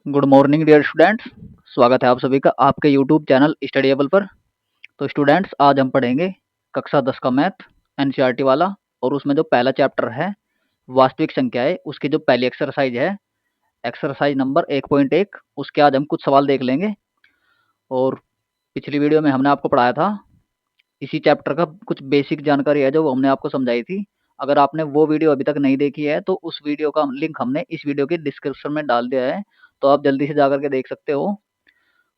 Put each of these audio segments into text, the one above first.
Good morning dear students. स्वागत है आप सभी का आपके यूट्यूब चैनल स्टडीएबल पर। तो स्टूडेंट्स, आज हम पढ़ेंगे कक्षा 10 का मैथ एनसीईआरटी वाला। और उसमें जो पहला चैप्टर है वास्तविक संख्याएं, उसकी जो पहली एक्सरसाइज है एक्सरसाइज नंबर 1.1, उसके आज हम कुछ सवाल देख लेंगे। और पिछली वीडियो में हमने आपको पढ़ाया था इसी चैप्टर का कुछ बेसिक जानकारी है जो हमने आपको समझाई थी। अगर आपने वो वीडियो अभी तक नहीं देखी है तो उस वीडियो का लिंक हमने इस वीडियो के डिस्क्रिप्शन में डाल दिया है, तो आप जल्दी से जाकर के देख सकते हो।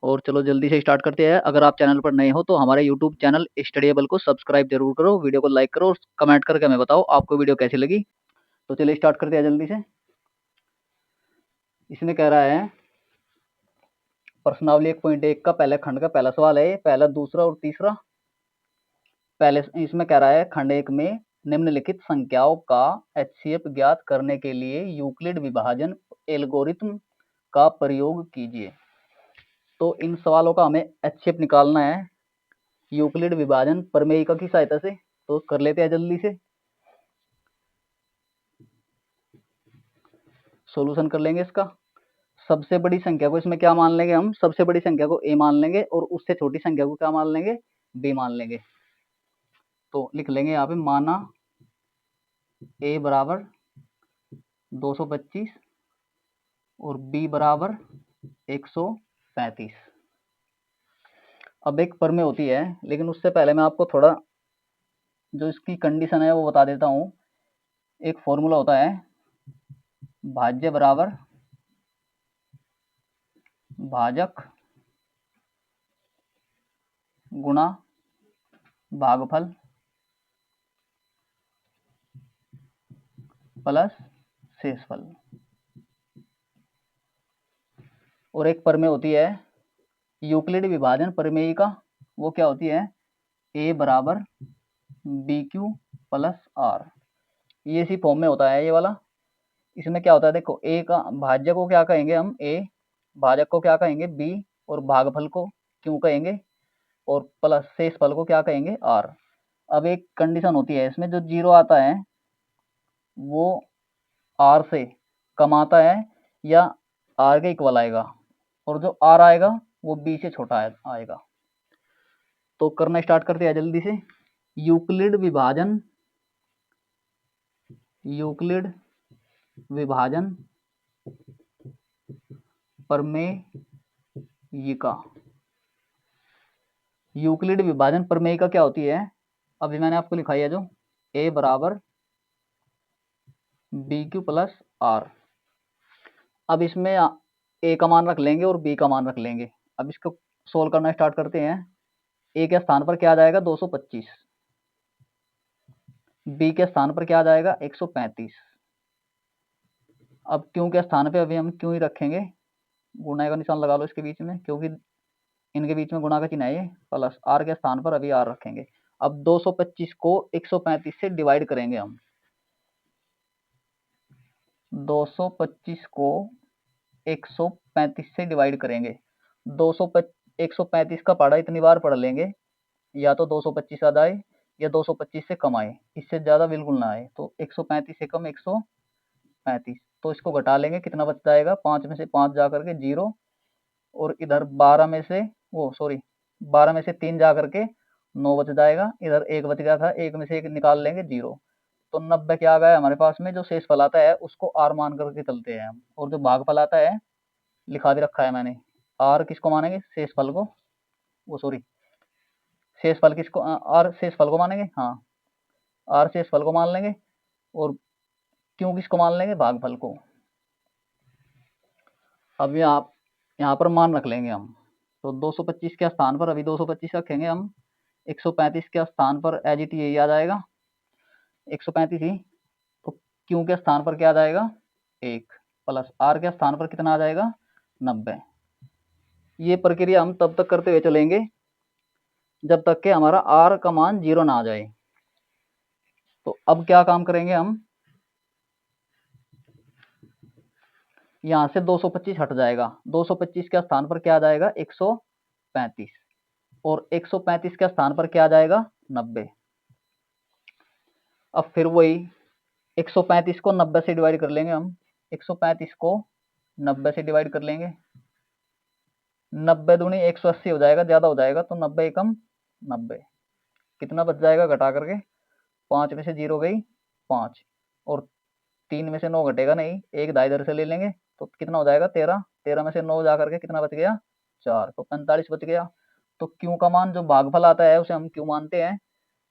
और चलो जल्दी से स्टार्ट करते हैं। अगर आप चैनल पर नए हो तो हमारे यूट्यूब चैनल स्टडीएबल को सब्सक्राइब जरूर करो, वीडियो को लाइक करो और कमेंट करके हमें बताओ आपको वीडियो कैसी लगी। तो चलिए स्टार्ट करते हैं जल्दी से। इसमें कह रहा है प्रश्नावली 1.1 का पहले खंड का पहला सवाल है, पहला, दूसरा और तीसरा। पहले इसमें कह रहा है खंड 1 में निम्नलिखित संख्याओं का एचसीएफ ज्ञात करने के लिए यूक्लिड विभाजन एल्गोरिथम का प्रयोग कीजिए। तो इन सवालों का हमें एचसीएफ निकालना है यूक्लिड विभाजन प्रमेयिका की सहायता से। तो कर लेते हैं जल्दी से, सॉल्यूशन कर लेंगे इसका। सबसे बड़ी संख्या को इसमें क्या मान लेंगे हम, सबसे बड़ी संख्या को a मान लेंगे और उससे छोटी संख्या को क्या मान लेंगे, b मान लेंगे। तो लिख लेंगे यहाँ पे माना a बराबर 225 और b बराबर 135। अब एक प्रमेय होती है, लेकिन उससे पहले मैं आपको थोड़ा जो इसकी कंडीशन है वो बता देता हूँ। एक फॉर्मूला होता है भाज्य बराबर भाजक गुणा भागफल प्लस शेषफल। और एक प्रमेय होती है यूक्लिड विभाजन प्रमेयिका, वो क्या होती है, a बराबर बी क्यू प्लस आर। ये इसी फॉर्म में होता है ये वाला। इसमें क्या होता है, देखो a का भाज्य को क्या कहेंगे हम a, भाजक को क्या कहेंगे b, और भागफल को क्यू कहेंगे, और प्लस शेषफल को क्या कहेंगे r। अब एक कंडीशन होती है इसमें, जो जीरो आता है वो r से कम आता है या r के इक्वल आएगा, और जो r आएगा वो b से छोटा आएगा। तो करना स्टार्ट करते हैं जल्दी से। यूक्लिड विभाजन, यूक्लिड विभाजन प्रमेयिका। यूक्लिड विभाजन प्रमेयिका क्या होती है, अभी मैंने आपको लिखाई है जो a बराबर बी क्यू प्लस आर। अब इसमें a का मान रख लेंगे और b का मान रख लेंगे। अब इसको सोल्व करना स्टार्ट करते हैं। a के स्थान पर क्या आ जाएगा 225, b के स्थान पर क्या आ जाएगा 135। अब क्यों के स्थान पे अभी हम क्यों ही रखेंगे, गुणा का निशान लगा लो इसके बीच में, क्योंकि इनके बीच में गुणा का चिन्ह है ये, प्लस आर के स्थान पर अभी आर रखेंगे। अब 225 को 135 से डिवाइड करेंगे हम। 225 को 135 से डिवाइड करेंगे। 135 का पढ़ा इतनी बार पढ़ लेंगे, या तो 225 आ जाए या 225 से कम आए, इससे ज़्यादा बिल्कुल ना आए। तो 135 से कम 135, तो इसको घटा लेंगे, कितना बच जाएगा, 5 में से 5 जा करके 0, और इधर 12 में से वो सॉरी 12 में से 3 जा करके 9 बच जाएगा। इधर 1 बच गया था, 1 में से 1 निकाल लेंगे 0। तो 90 क्या आ गया हमारे पास में। जो शेष फल आता है उसको r मान करके चलते हैं हम, और जो भाग फल आता है लिखा भी रखा है मैंने। r किसको मानेंगे, शेष फल को, वो सॉरी शेष फल किसको, r शेष फल को मानेंगे, हाँ r शेष फल को मान लेंगे, और क्यों किसको मान लेंगे, भाग फल को। अब यहाँ पर मान रख लेंगे हम। तो 225 के स्थान पर अभी 225 रखेंगे हम, 135 के स्थान पर एज इट यही आ जाएगा 135 ही। तो क्यू के स्थान पर क्या आ जाएगा 1, प्लस आर के स्थान पर कितना आ जाएगा 90। ये प्रक्रिया हम तब तक करते हुए चलेंगे जब तक कि हमारा आर का मान 0 ना आ जाए। तो अब क्या काम करेंगे हम, यहाँ से 225 हट जाएगा, 225 के स्थान पर क्या आ जाएगा 135, और 135 के स्थान पर क्या आ जाएगा 90। अब फिर वही 135 को 90 से डिवाइड कर लेंगे हम। 135 को 90 से डिवाइड कर लेंगे। 90 दूनी 180 हो जाएगा, ज़्यादा हो जाएगा, तो 90 एकम 90। कितना बच जाएगा घटा करके? 5 में से 0 गई 5, और 3 में से 9 घटेगा नहीं, एक दाई इधर से ले लेंगे, तो कितना हो जाएगा? 13। 13 में से 9 जा करके कितना बच गया? 4, तो 45 बच गया। तो क्यू का मान जो भागफल आता है उसे हम क्यू मानते हैं,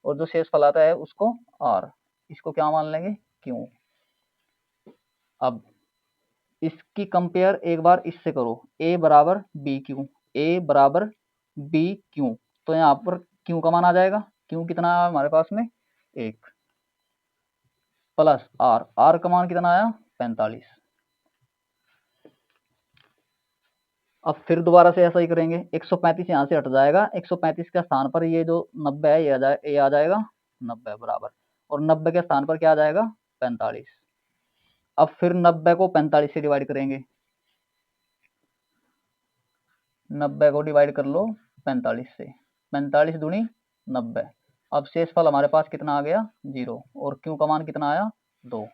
और जो शेष फल आता है उसको आर। इसको क्या मान लेंगे? क्यू। अब इसकी कंपेयर एक बार इससे करो, ए बराबर बी क्यू, ए बराबर बी क्यू, तो यहाँ पर क्यू का मान आ जाएगा। क्यू कितना आया हमारे पास में? 1, प्लस आर, आर का मान कितना आया? 45। अब फिर दोबारा से ऐसा ही करेंगे, 135 यहाँ से हट जाएगा, 135 के स्थान पर ये जो 90 है ये आ जाएगा 90 बराबर, और 90 के स्थान पर क्या आ जाएगा? 45। अब फिर 90 को 45 से डिवाइड करेंगे, 90 को डिवाइड कर लो 45 से, 45 दूनी 90। अब शेषफल हमारे पास कितना आ गया? 0, और क्यू का मान कितना आया? 2।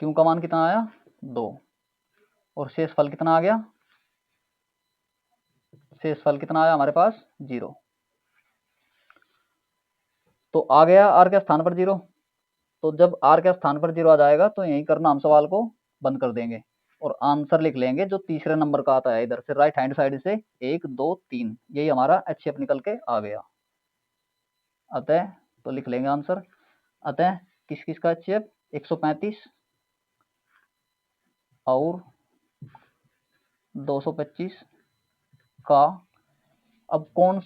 क्यू का मान कितना आया? 2, और शेषफल कितना आ गया? शेषफल कितना आया हमारे पास? 0। तो आ गया आर के स्थान पर 0। तो जब आर के स्थान पर 0 आ जाएगा तो यही करना, हम सवाल को बंद कर देंगे और आंसर लिख लेंगे जो तीसरे नंबर का आता है इधर से, राइट हैंड साइड से 1 2 3, यही हमारा HCF निकल के आ गया। अतः तो लिख लेंगे आंसर। अतः किस किस का HCF? 135 और 225 का। अब कौन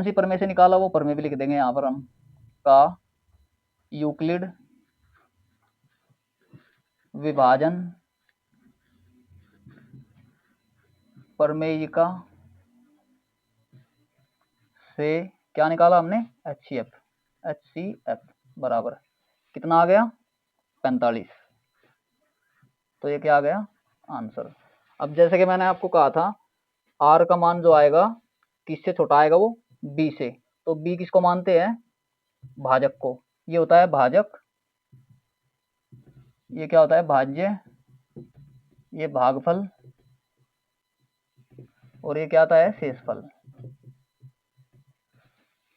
सी प्रमेय से निकाला वो प्रमेय भी लिख देंगे यहाँ पर हम, का यूक्लिड विभाजन प्रमेयिका से क्या निकाला हमने? HCF बराबर कितना आ गया? 45। तो ये क्या आ गया? आंसर। अब जैसे कि मैंने आपको कहा था, आर का मान जो आएगा किससे छोटा आएगा? वो बी से। तो बी किसको मानते हैं? भाजक को। ये होता है भाजक, ये क्या होता है? भाज्य, ये भागफल, और ये क्या आता है? शेषफल।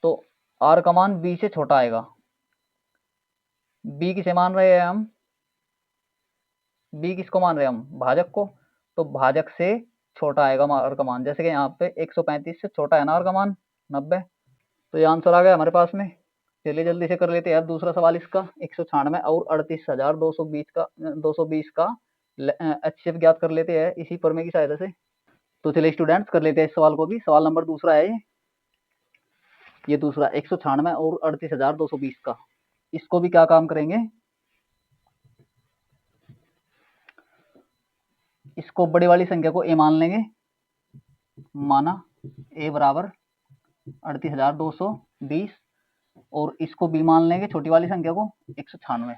तो आर का मान बी से छोटा आएगा। बी किसे मान रहे हैं हम? बी किसको मान रहे हैं हम? भाजक को। तो भाजक से छोटा आएगा आर का मान, जैसे कि यहाँ पे 135 से छोटा है ना आर का मान 90। तो ये आंसर आ गया हमारे पास में। चलिए जल्दी से कर लेते हैं दूसरा सवाल इसका। 196 और 38,220 का HCF ज्ञात कर लेते हैं इसी प्रमेय की सहायता से। तो चलिए स्टूडेंट्स कर लेते हैं इस सवाल को भी। सवाल नंबर दूसरा है ये दूसरा 196 और 38,220 का। इसको भी क्या काम करेंगे? इसको बड़ी वाली संख्या को ए मान लेंगे, माना ए बराबर 38,220, और इसको बी मान लेंगे, छोटी वाली संख्या को 196।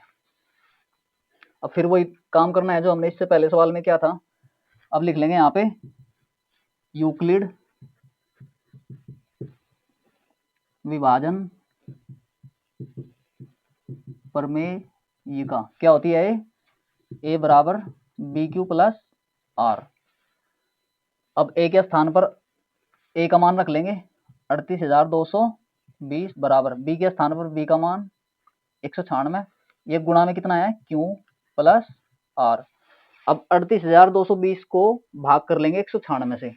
अब फिर वही काम करना है जो हमने इससे पहले सवाल में किया था। अब लिख लेंगे यहाँ पे यूक्लिड विभाजन प्रमेयिका क्या होती है? ए बराबर बी क्यू प्लस आर। अब ए के स्थान पर ए का मान रख लेंगे 38,220 बराबर बी के स्थान पर बी का मान 196, ये गुणा में कितना है? Q plus R. अब 38,220 को भाग कर लेंगे 196 से,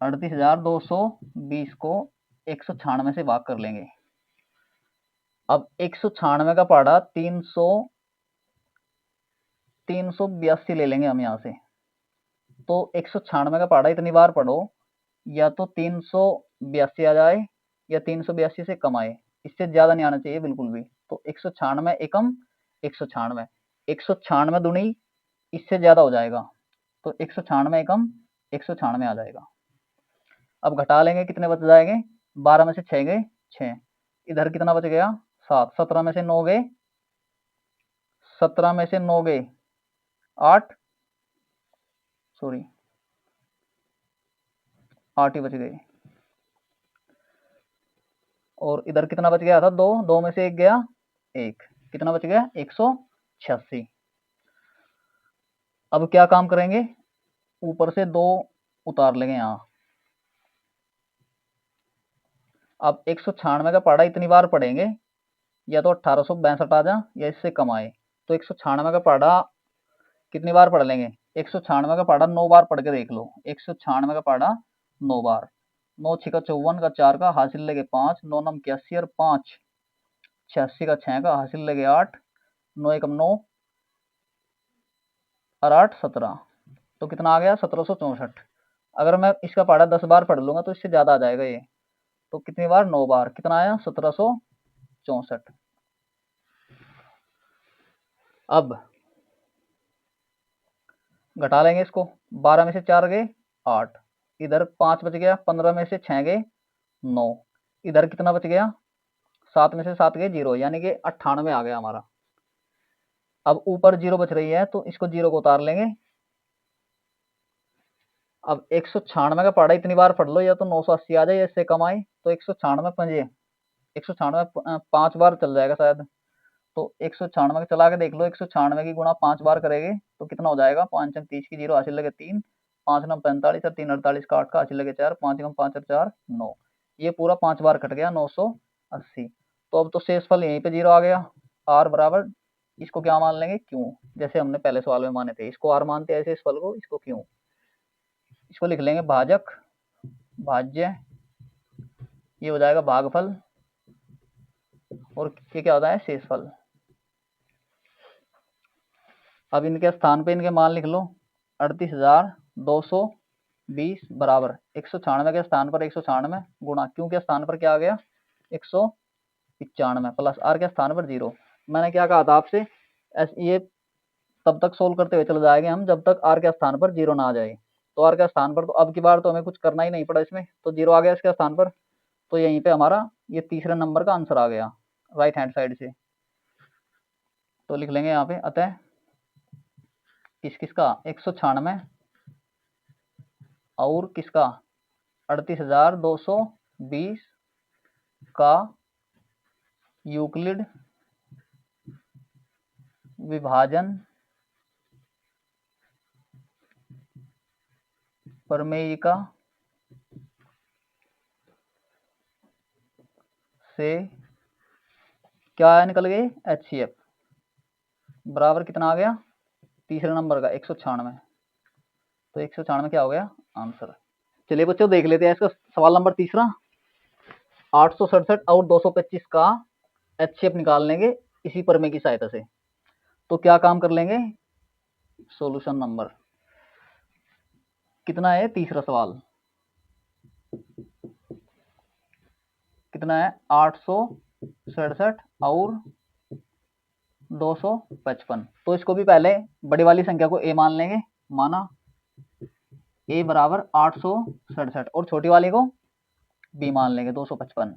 38,220 को 196 से भाग कर लेंगे। अब 196 का पहाड़ा 382 ले लेंगे हम यहाँ से। तो 196 का पहाड़ा इतनी बार पढ़ो, या तो 382 आ जाए या 382 से कम आए, इससे ज्यादा नहीं आना चाहिए बिल्कुल भी। तो 196 एकम 196, 196 दूनी इससे ज्यादा हो जाएगा, तो 196 एकम 196 आ जाएगा। अब घटा लेंगे, कितने बच जाएंगे? 12 में से 6 गए 6, इधर कितना बच गया? 7, 17 में से 9 गए, 17 में से 9 गए 8, सॉरी 8 ही बच गए। और इधर कितना बच गया था, 2, 2 में से 1 गया 1, कितना बच गया 186। अब क्या काम करेंगे, ऊपर से 2 उतार लेंगे यहाँ। अब 196 का पहाड़ा इतनी बार पढ़ेंगे, या तो 1862 आ जा या इससे कम आए। तो 196 का पहाड़ा कितनी बार पढ़ लेंगे, 196 का पहाड़ा 9 बार पढ़ के देख लो। 196 का पहाड़ा 9 बार, 9 छिका 54 का 4 का हासिल लगे 5, 9 नम 81 और 5 86 का 6 का हासिल लगे 8, 9 एकम 9 और 8 17, तो कितना आ गया 1764। अगर मैं इसका पहाड़ा 10 बार पढ़ लूंगा तो इससे ज्यादा आ जाएगा ये। तो कितनी बार, 9 बार, कितना आया 1764। अब घटा लेंगे इसको, 12 में से 4 गए 8, इधर 5 बच गया, 15 में से 6 गए 9, इधर कितना बच गया 7 में से 7 गए 0, यानी कि 98 आ गया हमारा। अब ऊपर 0 बच रही है तो इसको 0 को उतार लेंगे। अब 196 का पहाड़ा इतनी बार पढ़ लो, या तो 980 आ जाए या इससे कम आए। तो 196 पंजे 196 5 बार चल जाएगा शायद। तो 196 का चला के देख लो, 196 की गुणा 5 बार करेंगे तो कितना हो जाएगा, 5 अंक 30 की 0 हासिल लगे 3, 5 नम 45 और 3 48 का 8 का हासिल लगे 4, 5 नम 5 और 4 9, ये पूरा 5 बार कट गया 980। तो अब तो शेषफल यहीं पे 0 आ गया। आर बराबर, इसको क्या मान लेंगे, क्यों, जैसे हमने पहले सवाल में माने थे, इसको आर मानते हैं शेषफल को, इसको क्यों। इसको लिख लेंगे भाजक, भाज्य, ये हो जाएगा भागफल, और ये क्या होता है शेषफल। अब इनके स्थान पे इनके मान लिख लो, 38,220 बराबर 196 के स्थान पर 196 गुणा क्यों के स्थान पर क्या आ गया 195 प्लस आर के स्थान पर 0। मैंने क्या कहा था आपसे, ये तब तक सोल्व करते हुए चले जाएंगे हम जब तक आर के स्थान पर 0 ना आ जाए। तो आर के स्थान पर तो अब की बार तो हमें कुछ करना ही नहीं पड़ा इसमें, तो 0 आ गया इसके स्थान पर। तो यहीं पे हमारा ये तीसरे नंबर का आंसर आ गया राइट हैंड साइड से। तो लिख लेंगे यहाँ पे, अतः किसका 196 और किसका 38,220 का यूक्लिड विभाजन प्रमेयिका से क्या निकल गए HCF बराबर कितना आ गया तीसरे नंबर का 196। तो 196 क्या हो गया आंसर। चलिए बच्चों देख लेते हैं इसका सवाल नंबर तीसरा। 867 और 225 का HCF निकाल लेंगे इसी प्रमेय की सहायता से। तो क्या काम कर लेंगे, सॉल्यूशन नंबर कितना है, तीसरा सवाल कितना है 867 और 255। तो इसको भी पहले बड़ी वाली संख्या को a मान लेंगे, माना a बराबर 867 और छोटी वाली को b मान लेंगे 255।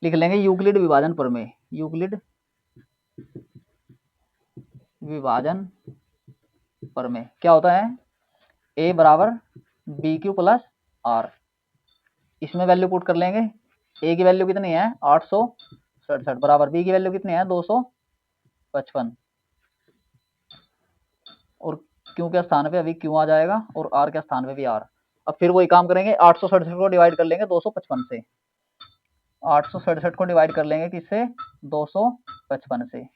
लिख लेंगे यूक्लिड विभाजन प्रमेय, यूक्लिड विभाजन प्रमेय क्या होता है, a बराबर बी क्यू प्लस आर, इसमें वैल्यू पुट कर लेंगे। a की वैल्यू कितनी है 867 बराबर b की वैल्यू कितनी है 255, और क्यू के स्थान पे अभी क्यू आ जाएगा और आर के स्थान पे भी आर। अब फिर वही काम करेंगे, 867 को डिवाइड कर लेंगे 255 से, 867 को डिवाइड कर लेंगे किससे 255 से।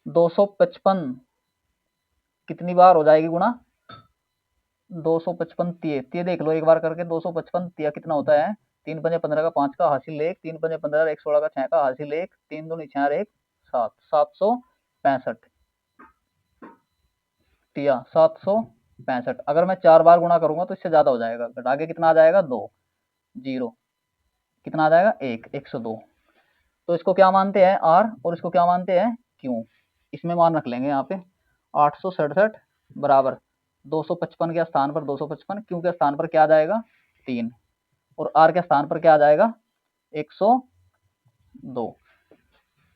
255 कितनी बार हो जाएगी गुणा, 255 तिये देख लो एक बार करके, 255 तिया कितना होता है 3 पंजे 15 का 5 का हासिल 1, 3 पंजे 15 1 16 का 6 का हासिल 1, 3 दूनी 4 1 7, 765 तिया 765। अगर मैं 4 बार गुणा करूंगा तो इससे ज्यादा हो जाएगा, घटा के कितना आ जाएगा 2 0, कितना आ जाएगा 1 102। तो इसको क्या मानते हैं आर और इसको क्या मानते हैं क्यू, इसमें मान रख लेंगे यहाँ पे 867 बराबर 255 के स्थान पर 255, क्यू के स्थान पर क्या आ जाएगा 3 और आर के स्थान पर क्या आ जाएगा 102।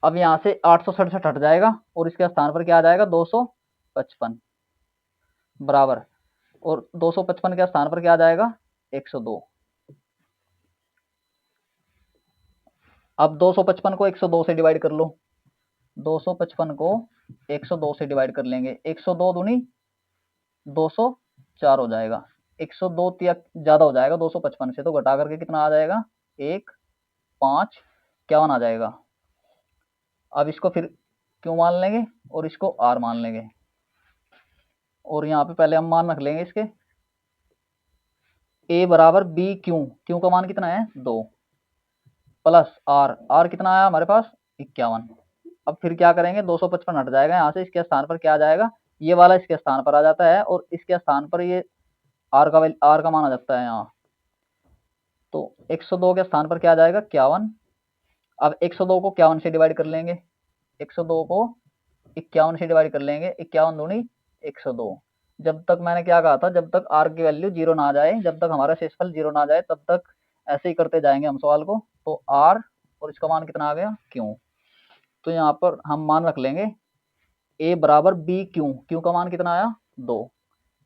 अब यहाँ से 867 हट जाएगा और इसके स्थान पर क्या आ जाएगा 255 बराबर, और 255 के स्थान पर क्या आ जाएगा 102। अब 255 को 102 से डिवाइड कर लो। 255 को 102 से डिवाइड कर लेंगे। 102 दूनी 204 हो जाएगा। 102 ज्यादा हो जाएगा 255 से, तो घटा करके कितना आ जाएगा? 1 5 51 आ जाएगा। अब इसको फिर क्यों मान लेंगे और इसको आर मान लेंगे, और यहाँ पे पहले हम मान रख लेंगे इसके ए बराबर बी क्यू। क्यू का मान कितना है? 2 प्लस आर। आर कितना आया हमारे पास? 51। अब फिर क्या करेंगे? 255 हट जाएगा यहाँ से, इसके स्थान पर क्या आ जाएगा? ये वाला इसके स्थान पर आ जाता है, और इसके स्थान पर ये आर का मान आ जाता है यहाँ। तो 102 के स्थान पर क्या आ जाएगा? 51। अब 102 को 51 से डिवाइड कर लेंगे। 102 को 51 से डिवाइड कर लेंगे। 51 दूनी 102। जब तक मैंने क्या कहा था, जब तक आर की वैल्यू 0 ना आ जाए, जब तक हमारा शेषफल 0 ना आ जाए, तब तक ऐसे ही करते जाएंगे हम सवाल को। तो आर और इसका मान कितना आ गया? क्यू। तो यहाँ पर हम मान रख लेंगे ए बराबर बी क्यू। क्यू का मान कितना आया? 2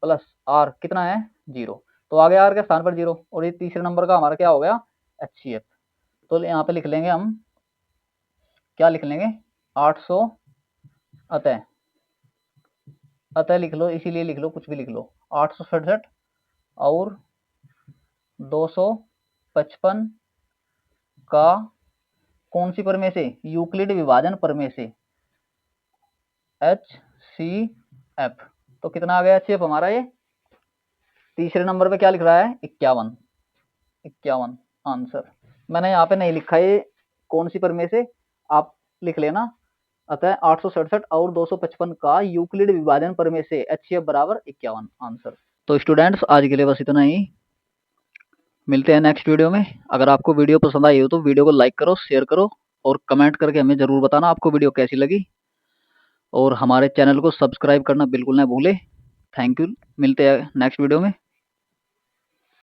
प्लस आर कितना है? 0। तो आ गया आर के स्थान पर 0, और ये तीसरे नंबर का हमारा क्या हो गया? HCF। तो यहाँ पे लिख लेंगे हम, क्या लिख लेंगे? 800 अतः अतः लिख लो, इसीलिए लिख लो, कुछ भी लिख लो। 867 और 255 का कौन सी पर में से? यूक्लिड विभाजन पर में से HCF। तो कितना आ गया HCF हमारा? ये तीसरे नंबर पे क्या लिख रहा है? 51। 51 आंसर। मैंने यहाँ पे नहीं लिखा ये कौन सी पर में से, आप लिख लेना। अतः 867 और 255 का यूक्लिड विभाजन पर में से HCF बराबर 51 आंसर। तो स्टूडेंट्स आज के लिए बस इतना ही, मिलते हैं नेक्स्ट वीडियो में। अगर आपको वीडियो पसंद आई हो तो वीडियो को लाइक करो, शेयर करो, और कमेंट करके हमें ज़रूर बताना आपको वीडियो कैसी लगी, और हमारे चैनल को सब्सक्राइब करना बिल्कुल ना भूलें। Thank you. मिलते हैं नेक्स्ट वीडियो में।